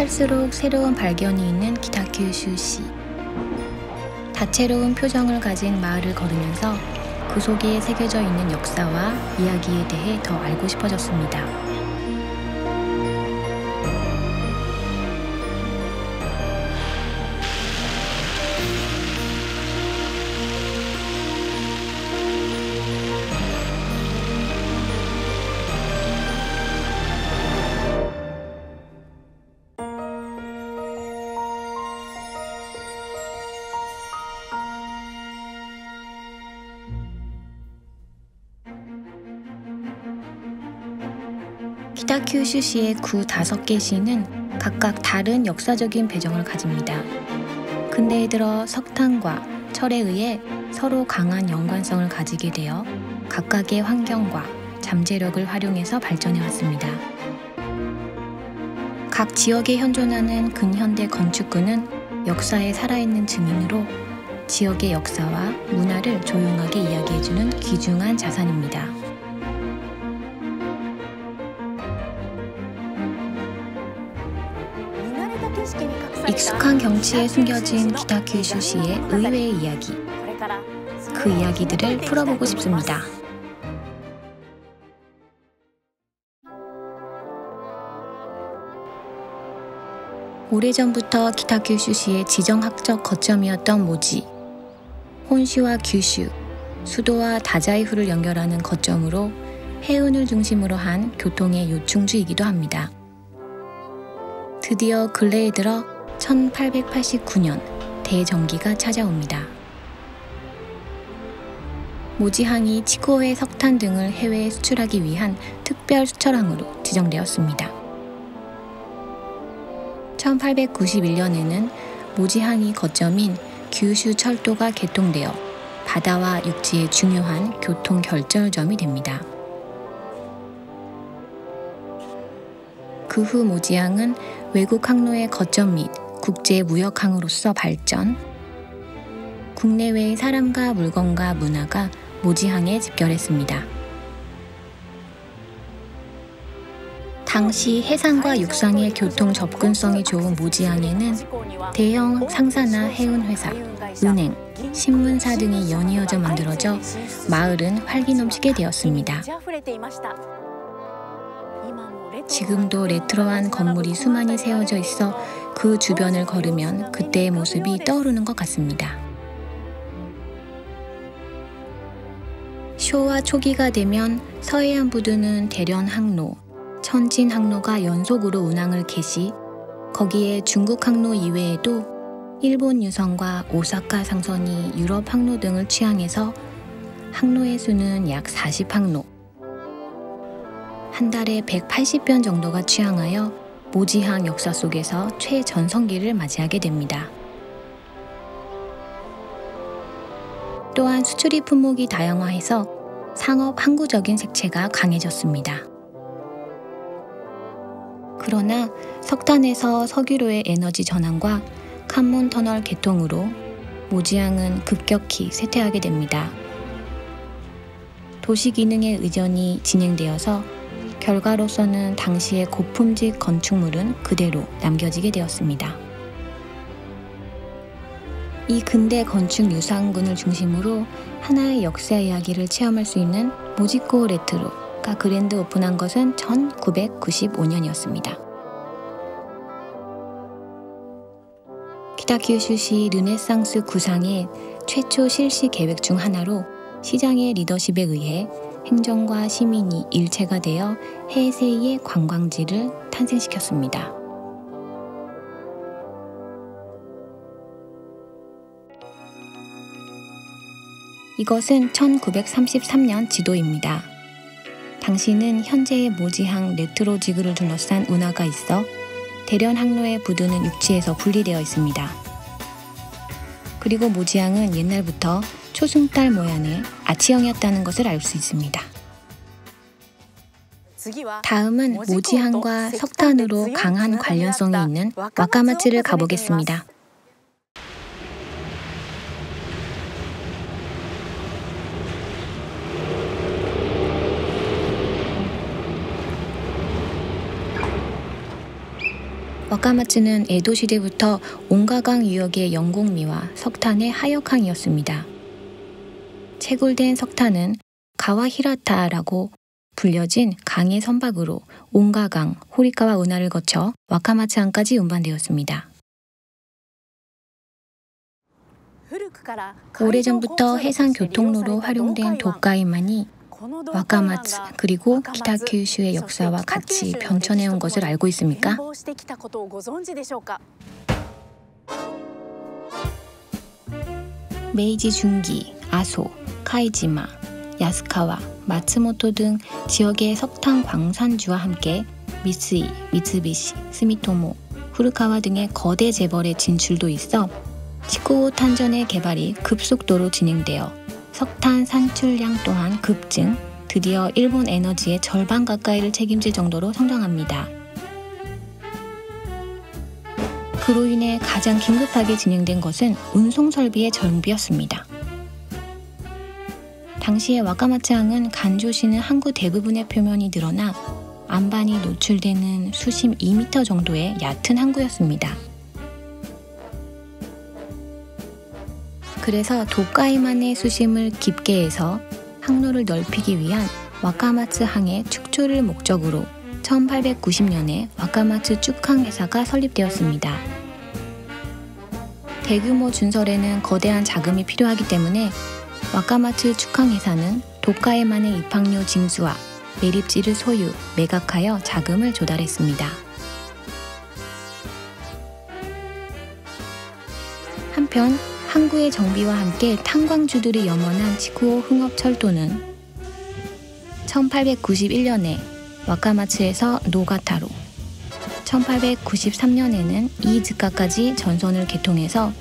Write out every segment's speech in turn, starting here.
할수록 새로운 발견이 있는 기타큐슈시. 다채로운 표정을 가진 마을을 걸으면서 그 속에 새겨져 있는 역사와 이야기에 대해 더 알고 싶어졌습니다. 기타큐슈시의 구 5개 시는 각각 다른 역사적인 배경을 가집니다. 근대에 들어 석탄과 철에 의해 서로 강한 연관성을 가지게 되어 각각의 환경과 잠재력을 활용해서 발전해 왔습니다. 각 지역에 현존하는 근현대 건축구는 역사에 살아있는 증인으로 지역의 역사와 문화를 조용하게 이야기해주는 귀중한 자산입니다. 익숙한 경치에 숨겨진 기타큐슈시의 의외의 이야기, 그 이야기들을 풀어보고 싶습니다. 오래전부터 기타큐슈시의 지정학적 거점이었던 모지, 혼슈와 규슈, 수도와 다자이후를 연결하는 거점으로 해운을 중심으로 한 교통의 요충지이기도 합니다. 드디어 근래에 들어 1889년 대전기가 찾아옵니다. 모지항이 치코의 석탄 등을 해외에 수출하기 위한 특별 수출항으로 지정되었습니다. 1891년에는 모지항이 거점인 규슈 철도가 개통되어 바다와 육지의 중요한 교통 결절점이 됩니다. 그 후 모지항은 외국 항로의 거점 및 국제 무역항으로서 발전, 국내외의 사람과 물건과 문화가 모지항에 집결했습니다. 당시 해상과 육상의 교통 접근성이 좋은 모지항에는 대형 상사나 해운회사, 은행, 신문사 등이 연이어져 만들어져 마을은 활기 넘치게 되었습니다. 지금도 레트로한 건물이 수많이 세워져 있어 그 주변을 걸으면 그때의 모습이 떠오르는 것 같습니다. 쇼와 초기가 되면 서해안부두는 대련 항로, 천진 항로가 연속으로 운항을 개시, 거기에 중국 항로 이외에도 일본 유선과 오사카 상선이 유럽 항로 등을 취항해서 항로의 수는 약 40항로, 한 달에 180편 정도가 취항하여 모지항 역사 속에서 최전성기를 맞이하게 됩니다. 또한 수출입 품목이 다양화해서 상업 항구적인 색채가 강해졌습니다. 그러나 석탄에서 석유로의 에너지 전환과 칸몬 터널 개통으로 모지항은 급격히 쇠퇴하게 됩니다. 도시 기능의 의전이 진행되어서 결과로서는 당시의 고품질 건축물은 그대로 남겨지게 되었습니다. 이 근대 건축 유산군을 중심으로 하나의 역사 이야기를 체험할 수 있는 모지코 레트로가 그랜드 오픈한 것은 1995년이었습니다. 기타큐슈시 르네상스 구상의 최초 실시 계획 중 하나로 시장의 리더십에 의해 행정과 시민이 일체가 되어 해세이의 관광지를 탄생시켰습니다. 이것은 1933년 지도입니다. 당시는 현재의 모지항 레트로 지구를 둘러싼 운하가 있어 대련 항로의 부두는 육지에서 분리되어 있습니다. 그리고 모지항은 옛날부터 초승달 모양의 아치형이었다는 것을 알 수 있습니다. 다음은 모지항과 석탄으로 강한 관련성이 있는 와카마츠를 가보겠습니다. 와카마츠는 에도 시대부터 온가강 유역의 영곡미와 석탄의 하역항이었습니다. 채굴된 석탄은 가와히라타라고 불려진 강의 선박으로 온가강, 호리카와 운하를 거쳐 와카마츠항까지 운반되었습니다. 오래전부터 해상 교통로로 활용된 도카이만이 와카마츠 그리고 기타 큐슈의 역사와 같이 변천해온 것을 알고 있습니까? 메이지 중기, 아소, 카이지마, 야스카와, 마츠모토 등 지역의 석탄 광산주와 함께 미쓰이, 미쓰비시, 스미토모, 후르카와 등의 거대 재벌의 진출도 있어 치쿠오 탄전의 개발이 급속도로 진행되어 석탄 산출량 또한 급증, 드디어 일본 에너지의 절반 가까이를 책임질 정도로 성장합니다. 그로 인해 가장 긴급하게 진행된 것은 운송 설비의 정비였습니다. 당시의 와카마츠항은 간조시는 항구 대부분의 표면이 드러나 안반이 노출되는 수심 2m 정도의 얕은 항구였습니다. 그래서 도카이만의 수심을 깊게 해서 항로를 넓히기 위한 와카마츠항의 축조를 목적으로 1890년에 와카마츠 쭉항 회사가 설립되었습니다. 대규모 준설에는 거대한 자금이 필요하기 때문에 와카마츠 축항 회사는 도카이만의 입항료 징수와 매립지를 소유, 매각하여 자금을 조달했습니다. 한편 항구의 정비와 함께 탄광주들이 염원한 치쿠오 흥업철도는 1891년에 와카마츠에서 노가타로, 1893년에는 이즈카까지 전선을 개통해서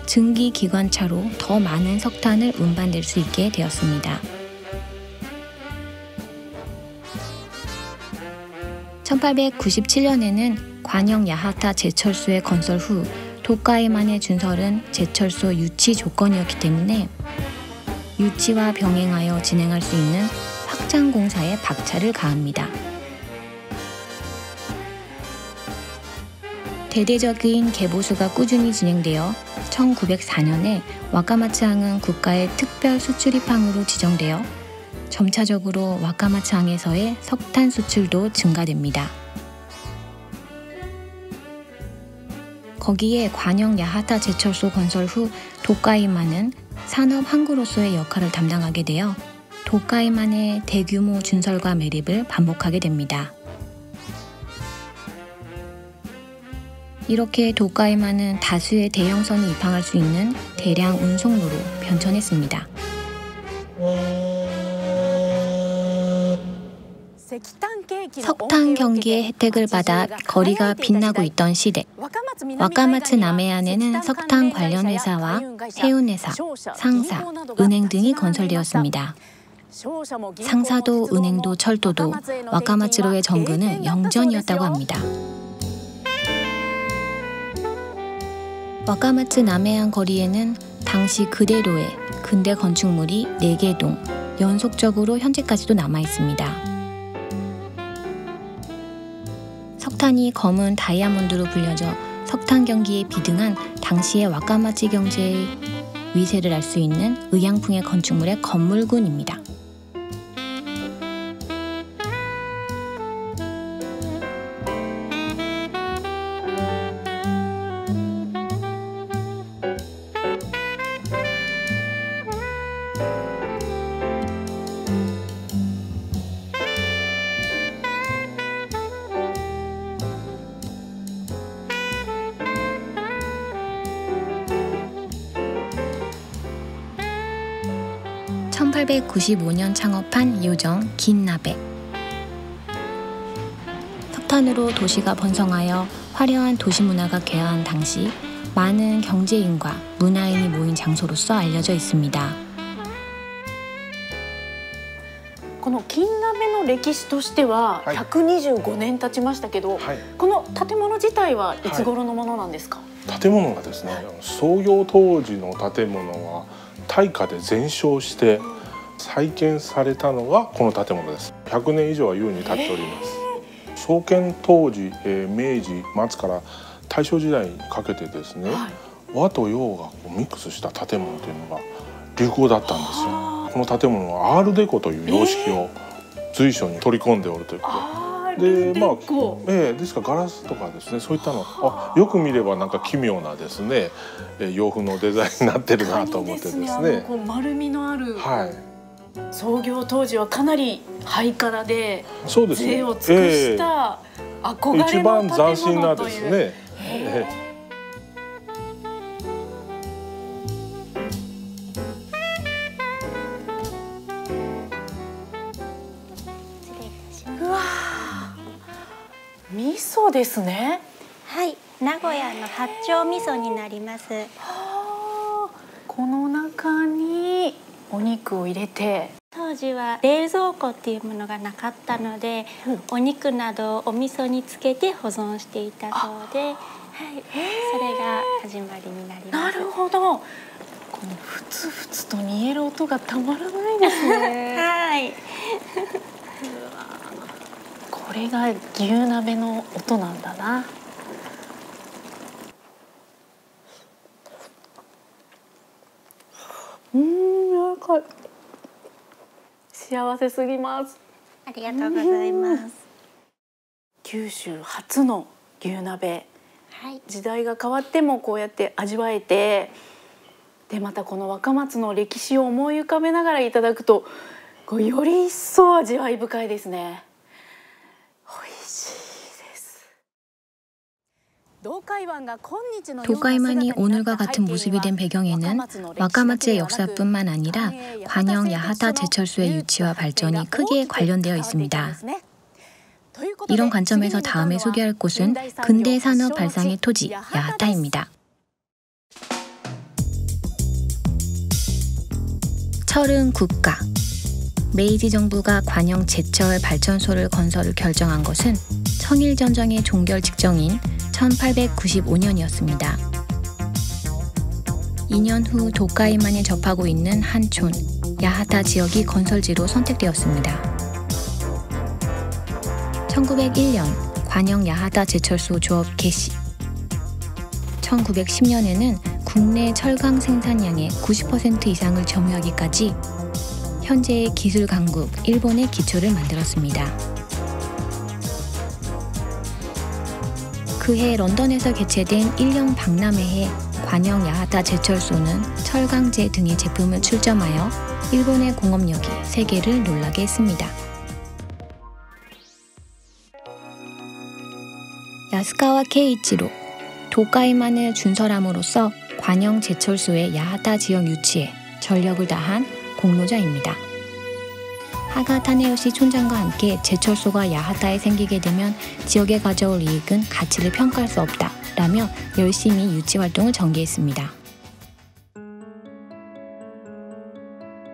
증기 기관차로 더 많은 석탄을 운반될 수 있게 되었습니다. 1897년에는 관영 야하타 제철소의 건설 후 도카이만의 준설은 제철소 유치 조건이었기 때문에 유치와 병행하여 진행할 수 있는 확장 공사에 박차를 가합니다. 대대적인 개보수가 꾸준히 진행되어 1904년에 와카마츠항은 국가의 특별 수출입항으로 지정되어 점차적으로 와카마츠항에서의 석탄 수출도 증가됩니다. 거기에 관영 야하타 제철소 건설 후 도카이만은 산업 항구로서의 역할을 담당하게 되어 도카이만의 대규모 준설과 매립을 반복하게 됩니다. 이렇게 도카이만은 다수의 대형선이 입항할 수 있는 대량 운송로로 변천했습니다. 석탄 경기의 혜택을 받아 거리가 빛나고 있던 시대, 와카마츠 남해안에는 석탄 관련 회사와 해운회사, 상사, 은행 등이 건설되었습니다. 상사도, 은행도, 철도도 와카마츠로의 정근은 영전이었다고 합니다. 와카마츠 남해안 거리에는 당시 그대로의 근대 건축물이 4개 동 연속적으로 현재까지도 남아있습니다. 석탄이 검은 다이아몬드로 불려져 석탄 경기에 비등한 당시의 와카마츠 경제의 위세를 알 수 있는 의양풍의 건축물의 건물군입니다. (1895년) 창업한 요정 긴나베. 석탄으로 도시가 번성하여 화려한 도시 문화가 개화한 당시 많은 경제인과 문화인이 모인 장소로서 알려져 있습니다. この金鍋の歴史としては125年経ちましたけど、この建物自体はいつ頃のものなんですか？建物がですね、創業当時の建物は大火で全焼して再建されたのがこの建物です。100年以上は優に経っております。創建当時、明治末から大正時代にかけてですね、和と洋がこうミックスした建物というのが流行だったんですよ。この建物はアールデコという様式を随所に取り込んでおるということで、ですからガラスとかですね、そういったのよく見ればなんか奇妙なですね、洋風のデザインになってるなと思ってですね。こう丸みのある、創業当時はかなりハイカラで贅を尽くした憧れの建物という、一番斬新なですね。味噌ですね。はい、名古屋の八丁味噌になります。この中にお肉を入れて、当時は冷蔵庫っていうものがなかったので、お肉などをお味噌につけて保存していたそうで、それが始まりになります。なるほど。このふつふつと煮える音がたまらないですね。はい。これが牛鍋の音なんだな。柔らかい。幸せすぎます。ありがとうございます。九州初の牛鍋。時代が変わってもこうやって味わえて、でまたこの若松の歴史を思い浮かべながらいただくと、こうより一層味わい深いですね。도가이만이 오늘과 같은 모습이 된 배경에는 와카마츠의 역사뿐만 아니라 관영 야하타 제철소의 유치와 발전이 크게 관련되어 있습니다. 이런 관점에서 다음에 소개할 곳은 근대 산업 발상의 토지 야하타입니다. 철은 국가. 메이지 정부가 관영 제철 발전소를 건설을 결정한 것은 청일전쟁의 종결 직전인 1895년이었습니다. 2년 후 도카이만에 접하고 있는 한촌, 야하타 지역이 건설지로 선택되었습니다. 1901년 관영 야하타 제철소 조업 개시. 1910년에는 국내 철강 생산량의 90% 이상을 점유하기까지 현재의 기술 강국 일본의 기초를 만들었습니다. 그해 런던에서 개최된 1년 박람회에 관영 야하타 제철소는 철강제 등의 제품을 출점하여 일본의 공업력이 세계를 놀라게 했습니다. 야스카와 케이치로 도카이만을 준설함으로써 관영 제철소의 야하타 지역 유치에 전력을 다한 공로자입니다. 하가 타네요시 촌장과 함께 제철소가 야하타에 생기게 되면 지역에 가져올 이익은 가치를 평가할 수 없다 라며 열심히 유치 활동을 전개했습니다.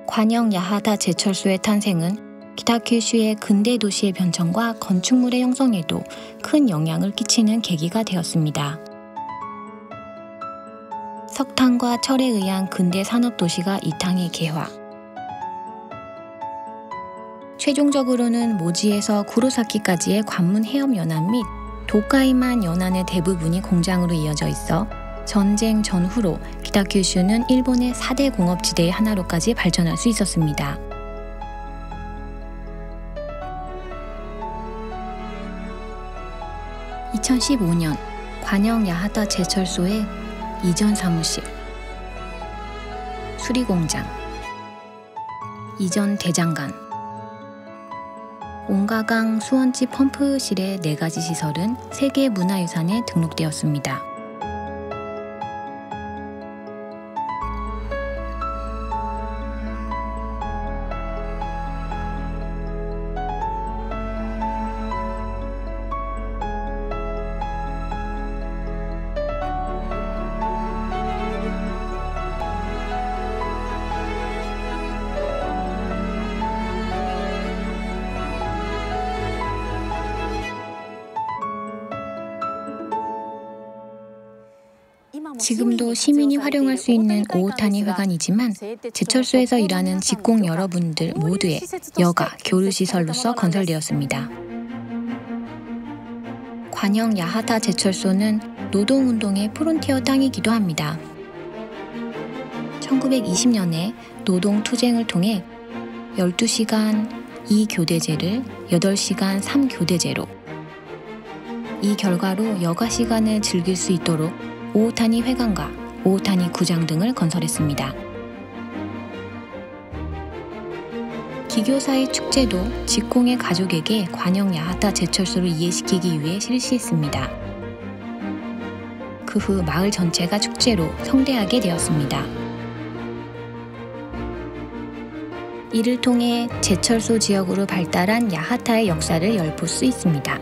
관영 야하타 제철소의 탄생은 기타큐슈의 근대 도시의 변천과 건축물의 형성에도 큰 영향을 끼치는 계기가 되었습니다. 석탄과 철에 의한 근대 산업 도시가 이 땅의 개화. 최종적으로는 모지에서 구로사키까지의 관문 해협 연안 및 도카이만 연안의 대부분이 공장으로 이어져 있어 전쟁 전후로 기타큐슈는 일본의 4대 공업지대의 하나로까지 발전할 수 있었습니다. (2015년) 관영 야하타 제철소의 이전 사무실, 수리공장, 이전 대장간, 온가강 수원지 펌프실의 4가지 시설은 세계 문화유산에 등록되었습니다. 지금도 시민이 활용할 수 있는 오오타니 회관이지만 제철소에서 일하는 직공 여러분들 모두의 여가, 교류시설로서 건설되었습니다. 관영 야하타 제철소는 노동운동의 프론티어 땅이기도 합니다. 1920년에 노동투쟁을 통해 12시간 2교대제를 8시간 3교대제로, 이 결과로 여가 시간을 즐길 수 있도록 오오타니 회관과 오오타니 구장 등을 건설했습니다. 기교사의 축제도 직공의 가족에게 관영 야하타 제철소를 이해시키기 위해 실시했습니다. 그 후 마을 전체가 축제로 성대하게 되었습니다. 이를 통해 제철소 지역으로 발달한 야하타의 역사를 엿볼 수 있습니다.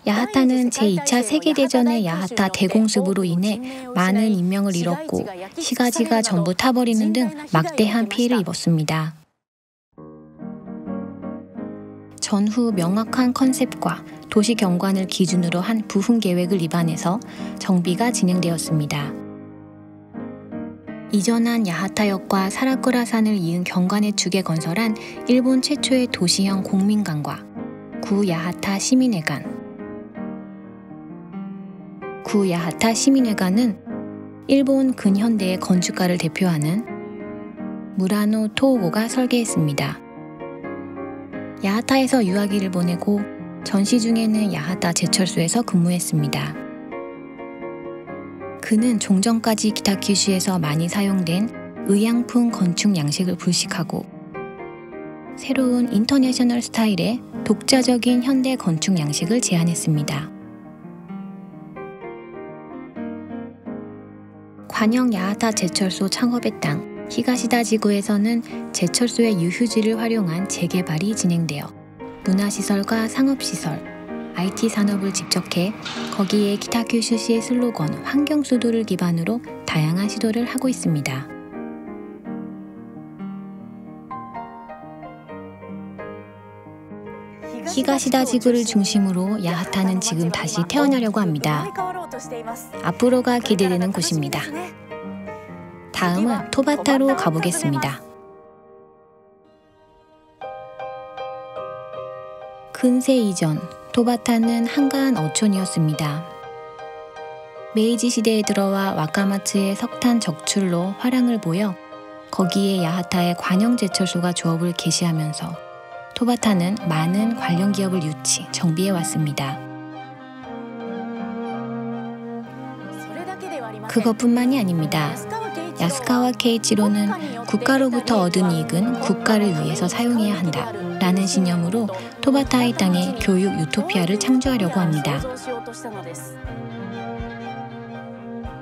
야하타는 제2차 세계대전의 야하타 대공습으로 인해 많은 인명을 잃었고 시가지가 전부 타버리는 등 막대한 피해를 입었습니다. 전후 명확한 컨셉과 도시 경관을 기준으로 한 부흥 계획을 입안해서 정비가 진행되었습니다. 이전한 야하타역과 사라쿠라산을 이은 경관의 축에 건설한 일본 최초의 도시형 공민관과 구 야하타 시민회관. 구 야하타 시민회관은 일본 근현대의 건축가를 대표하는 무라노 토오고가 설계했습니다. 야하타에서 유아기를 보내고 전시 중에는 야하타 제철소에서 근무했습니다. 그는 종전까지 기타큐슈에서 많이 사용된 의양품 건축 양식을 불식하고 새로운 인터내셔널 스타일의 독자적인 현대 건축 양식을 제안했습니다. 관영 야하타 제철소 창업의 땅 히가시다 지구에서는 제철소의 유휴지를 활용한 재개발이 진행되어 문화시설과 상업시설, IT 산업을 집적해 거기에 기타큐슈시의 슬로건 환경수도를 기반으로 다양한 시도를 하고 있습니다. 히가시다 지구를 중심으로 야하타는 지금 다시 태어나려고 합니다. 앞으로가 기대되는 곳입니다. 다음은 토바타로 가보겠습니다. 근세 이전, 토바타는 한가한 어촌이었습니다. 메이지 시대에 들어와 와카마츠의 석탄 적출로 화랑을 보여 거기에 야하타의 관영 제철소가 조업을 개시하면서 토바타는 많은 관련 기업을 유치, 정비해 왔습니다. 그것뿐만이 아닙니다. 야스카와 케이치로는 국가로부터 얻은 이익은 국가를 위해서 사용해야 한다 라는 신념으로 토바타의 땅에 교육 유토피아를 창조하려고 합니다.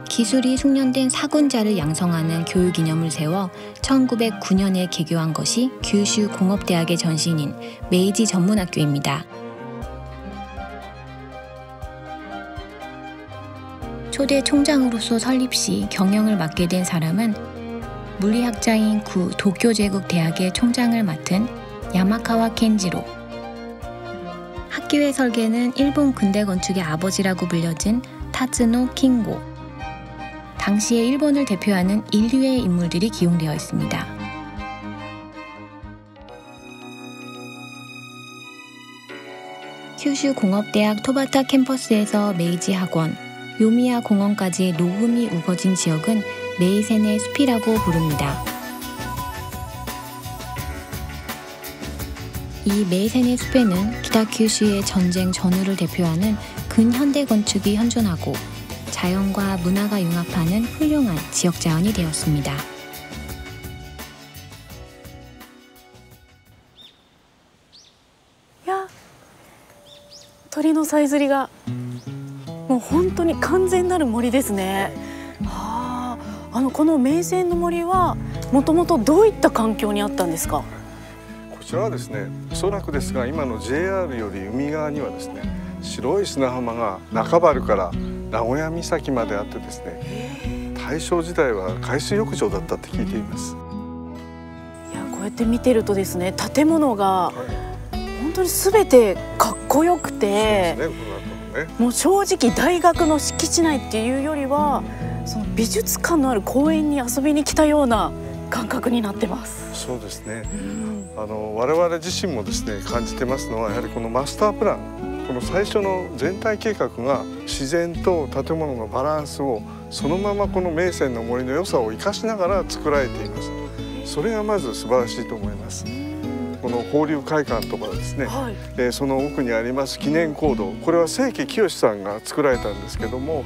기술이 숙련된 사군자를 양성하는 교육 이념을 세워 1909년에 개교한 것이 규슈 공업대학의 전신인 메이지 전문학교입니다. 초대 총장으로서 설립 시 경영을 맡게 된 사람은 물리학자인 구 도쿄제국 대학의 총장을 맡은 야마카와 켄지로. 학교의 설계는 일본 근대 건축의 아버지라고 불려진 타츠노 킹고. 당시의 일본을 대표하는 인류의 인물들이 기용되어 있습니다. 큐슈 공업대학 토바타 캠퍼스에서 메이지 학원, 요미야 공원까지 녹음이 우거진 지역은 메이센의 숲이라고 부릅니다. 이 메이센의 숲에는 기타큐슈의 전쟁 전후를 대표하는 근현대 건축이 현존하고 자연과 문화가 융합하는 훌륭한 지역 자원이 되었습니다. 야, 鳥のさえずりがもう本当に完全なる森ですね。このメイセンの森はもともとどういった環境にあったんですか。こちらはですね、おそらくですが今の JR より海側にはですね、白い砂浜が中原から名古屋岬まであってですね、大正時代は海水浴場だったって聞いています。いや、こうやって見てるとですね、建物が本当に全てかっこよくて、もう正直大学の敷地内っていうよりはその美術館のある公園に遊びに来たような感覚になってます。そうですね。我々自身もですね感じてますのはやはりこのマスタープラン、この最初の全体計画が自然と建物のバランスをそのままこの銘仙の森の良さを生かしながら作られています。それがまず素晴らしいと思います。この放流会館とかですね、はい、その奥にあります記念講堂、これは清家清さんが作られたんですけども、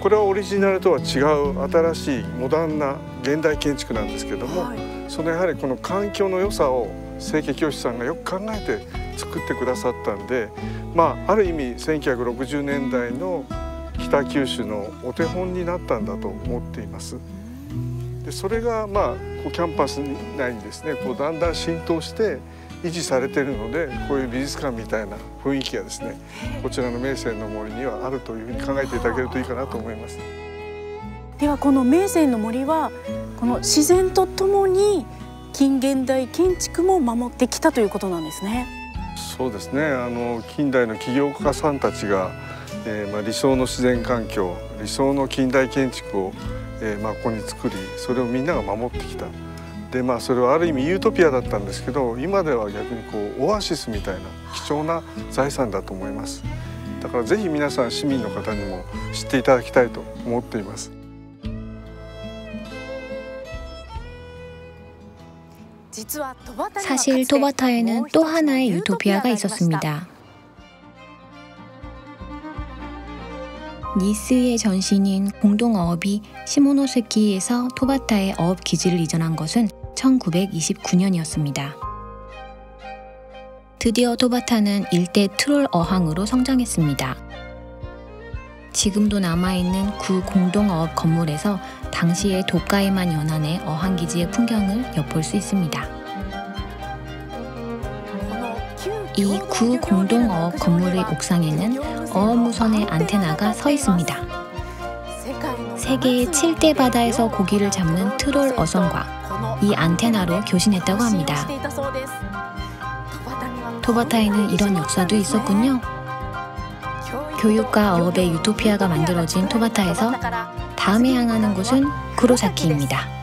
これはオリジナルとは違う新しいモダンな現代建築なんですけども、はい、そのやはりこの環境の良さを清家清さんがよく考えて作ってくださったんで、ある意味1960年代の北九州のお手本になったんだと思っています。でそれがこうキャンパス内にですねこうだんだん浸透して維持されているので、こういう美術館みたいな雰囲気がですねこちらの銘仙の森にはあるというふうに考えていただけるといいかなと思います。ではこの銘仙の森はこの自然とともに近現代建築も守ってきたということなんですね。そうですね。近代の起業家さんたちが、理想の自然環境、理想の近代建築を、ここに作り、それをみんなが守ってきた。でそれはある意味ユートピアだったんですけど、今では逆にこうオアシスみたいな貴重な財産だと思います。だからぜひ皆さん市民の方にも知っていただきたいと思っています。사실 토바타에는 또 하나의 유토피아가 있었습니다. 니스의 전신인 공동어업이 시모노세키에서 토바타에 어업 기지를 이전한 것은 1929년이었습니다. 드디어 토바타는 일대 트롤 어항으로 성장했습니다. 지금도 남아있는 구 공동어업 건물에서 당시의 도카에만 연안의 어항기지의 풍경을 엿볼 수 있습니다. 이 구 공동어업 건물의 옥상에는 어업무선의 안테나가 서 있습니다. 세계의 7대 바다에서 고기를 잡는 트롤 어선과 이 안테나로 교신했다고 합니다. 토바타에는 이런 역사도 있었군요. 교육과 어업의 유토피아가 만들어진 토바타에서 다음에 향하는 곳은 구로사키입니다.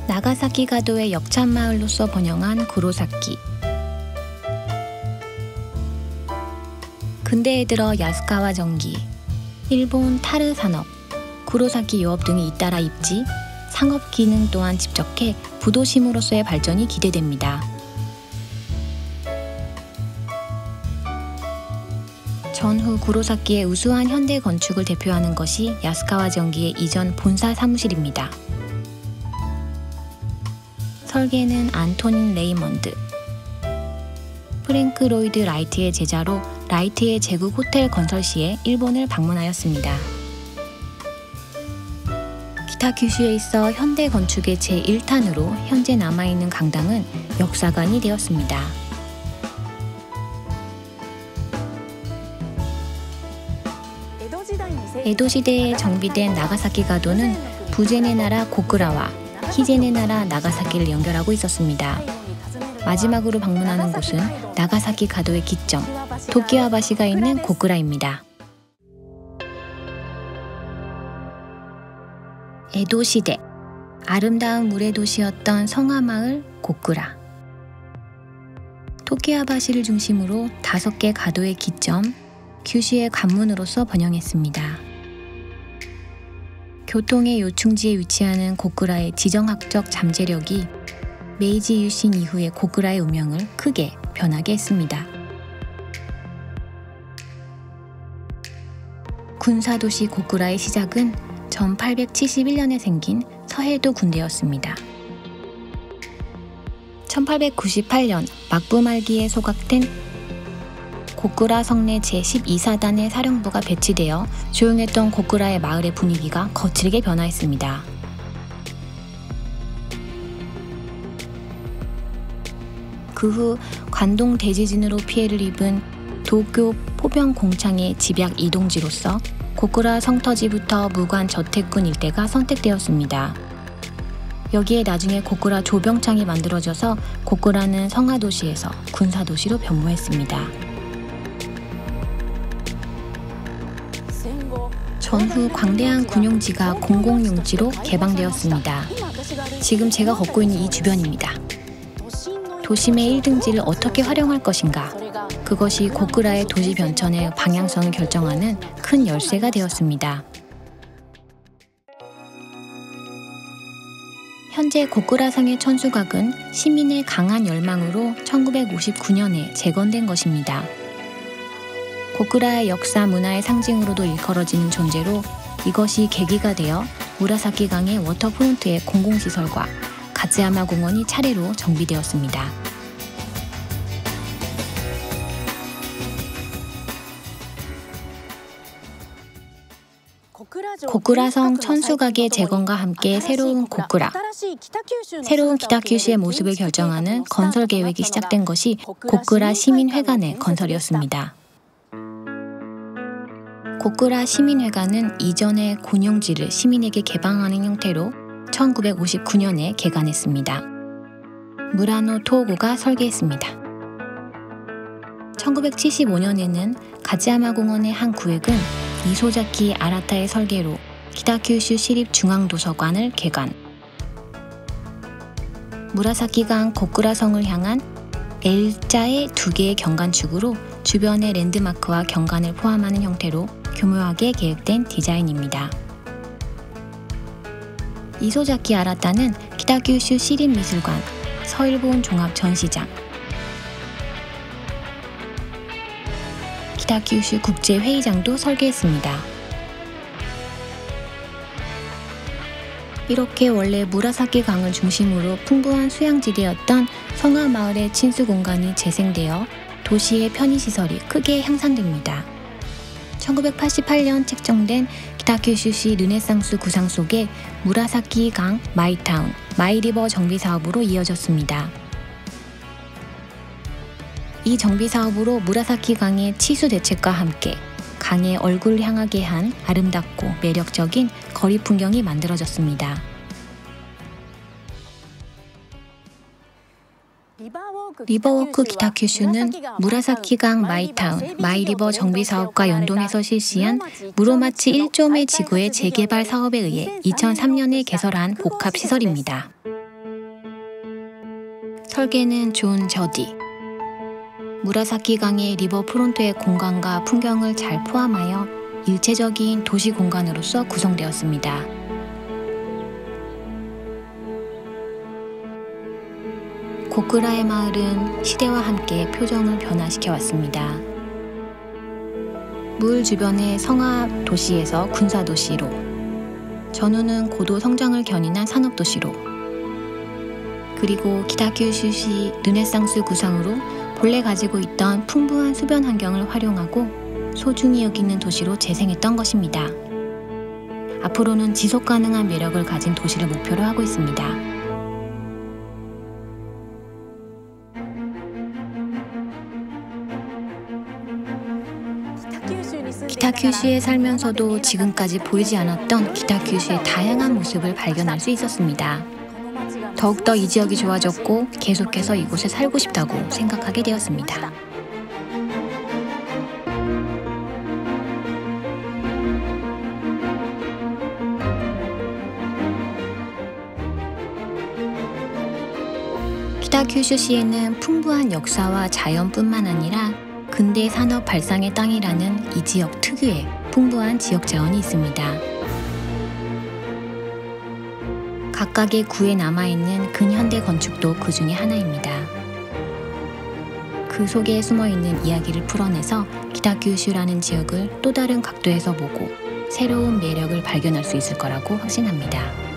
나가사키 가도의 역참마을로서 번영한 구로사키. 근대에 들어 야스카와 전기, 일본 타르 산업, 구로사키 요업 등이 잇따라 입지, 상업 기능 또한 집적해 부도심으로서의 발전이 기대됩니다. 전후 구로사키의 우수한 현대 건축을 대표하는 것이 야스카와 전기의 이전 본사 사무실입니다. 설계는 안토닌 레이먼드. 프랭크 로이드 라이트의 제자로 라이트의 제국 호텔 건설 시에 일본을 방문하였습니다. 기타큐슈에 있어 현대 건축의 제1탄으로 현재 남아있는 강당은 역사관이 되었습니다. 에도 시대에 정비된 나가사키 가도는 부젠의 나라 고쿠라와 히젠의 나라 나가사키를 연결하고 있었습니다. 마지막으로 방문하는 곳은 나가사키 가도의 기점, 도키와바시가 있는 고쿠라입니다. 에도 시대, 아름다운 물의 도시였던 성화마을 고쿠라. 도키와바시를 중심으로 5개 가도의 기점, 규슈의 관문으로서 번영했습니다. 교통의 요충지에 위치하는 고쿠라의 지정학적 잠재력이 메이지 유신 이후의 고쿠라의 운명을 크게 변하게 했습니다. 군사도시 고쿠라의 시작은 1871년에 생긴 서해도 군대였습니다. 1898년 막부 말기에 소각된 고쿠라 성내 제12사단의 사령부가 배치되어 조용했던 고쿠라의 마을의 분위기가 거칠게 변화했습니다. 그 후 관동 대지진으로 피해를 입은 도쿄 포병 공창의 집약 이동지로서 고쿠라 성터지부터 무관 저택군 일대가 선택되었습니다. 여기에 나중에 고쿠라 조병창이 만들어져서 고쿠라는 성화도시에서 군사도시로 변모했습니다. 전후 광대한 군용지가 공공용지로 개방되었습니다. 지금 제가 걷고 있는 이 주변입니다. 도심의 1등지를 어떻게 활용할 것인가? 그것이 고쿠라의 도시 변천의 방향성을 결정하는 큰 열쇠가 되었습니다. 현재 고쿠라성의 천수각은 시민의 강한 열망으로 1959년에 재건된 것입니다. 고쿠라의 역사 문화의 상징으로도 일컬어지는 존재로 이것이 계기가 되어 무라사키 강의 워터프론트의 공공시설과 가츠야마 공원이 차례로 정비되었습니다. 고쿠라성 천수각의 재건과 함께 새로운 기타큐슈의 모습을 결정하는 건설 계획이 시작된 것이 고쿠라 시민회관의 건설이었습니다. 고쿠라 시민회관은 이전의 군용지를 시민에게 개방하는 형태로 1959년에 개관했습니다. 무라노 토오고가 설계했습니다. 1975년에는 가츠야마 공원의 한 구획은 이소자키 아라타의 설계로 기타큐슈 시립중앙도서관을 개관. 무라사키강 고쿠라성을 향한 L자의 2개의 경관축으로 주변의 랜드마크와 경관을 포함하는 형태로 교묘하게 계획된 디자인입니다. 이소자키 아라타는 기타큐슈 시립미술관, 서일본 종합전시장, 기타큐슈 국제회의장도 설계했습니다. 이렇게 원래 무라사키 강을 중심으로 풍부한 수양지대였던 성화마을의 친수 공간이 재생되어 도시의 편의시설이 크게 향상됩니다. 1988년 책정된 기타큐슈시 르네상스 구상 속에 무라사키 강 마이타운, 마이리버 정비 사업으로 이어졌습니다. 이 정비 사업으로 무라사키 강의 치수 대책과 함께 강의 얼굴을 향하게 한 아름답고 매력적인 거리 풍경이 만들어졌습니다. 리버워크 기타큐슈는 무라사키강 마이타운, 마이리버 정비 사업과 연동해서 실시한 무로마치 1조메 지구의 재개발 사업에 의해 2003년에 개설한 복합시설입니다. 설계는 존 저디. 무라사키강의 리버프론트의 공간과 풍경을 잘 포함하여 일체적인 도시 공간으로서 구성되었습니다. 고쿠라의 마을은 시대와 함께 표정을 변화시켜왔습니다. 물 주변의 성화 도시에서 군사 도시로, 전후는 고도 성장을 견인한 산업 도시로, 그리고 기타큐슈시 르네상스 구상으로 본래 가지고 있던 풍부한 수변 환경을 활용하고 소중히 여기는 도시로 재생했던 것입니다. 앞으로는 지속 가능한 매력을 가진 도시를 목표로 하고 있습니다. 기타큐슈에 살면서도 지금까지 보이지 않았던 기타큐슈의 다양한 모습을 발견할 수 있었습니다. 더욱더 이 지역이 좋아졌고 계속해서 이곳에 살고 싶다고 생각하게 되었습니다. 기타큐슈시에는 풍부한 역사와 자연뿐만 아니라 근대 산업 발상의 땅이라는 이 지역 특유의 풍부한 지역 자원이 있습니다. 각각의 구에 남아있는 근현대 건축도 그 중에 하나입니다. 그 속에 숨어있는 이야기를 풀어내서 기타큐슈라는 지역을 또 다른 각도에서 보고 새로운 매력을 발견할 수 있을 거라고 확신합니다.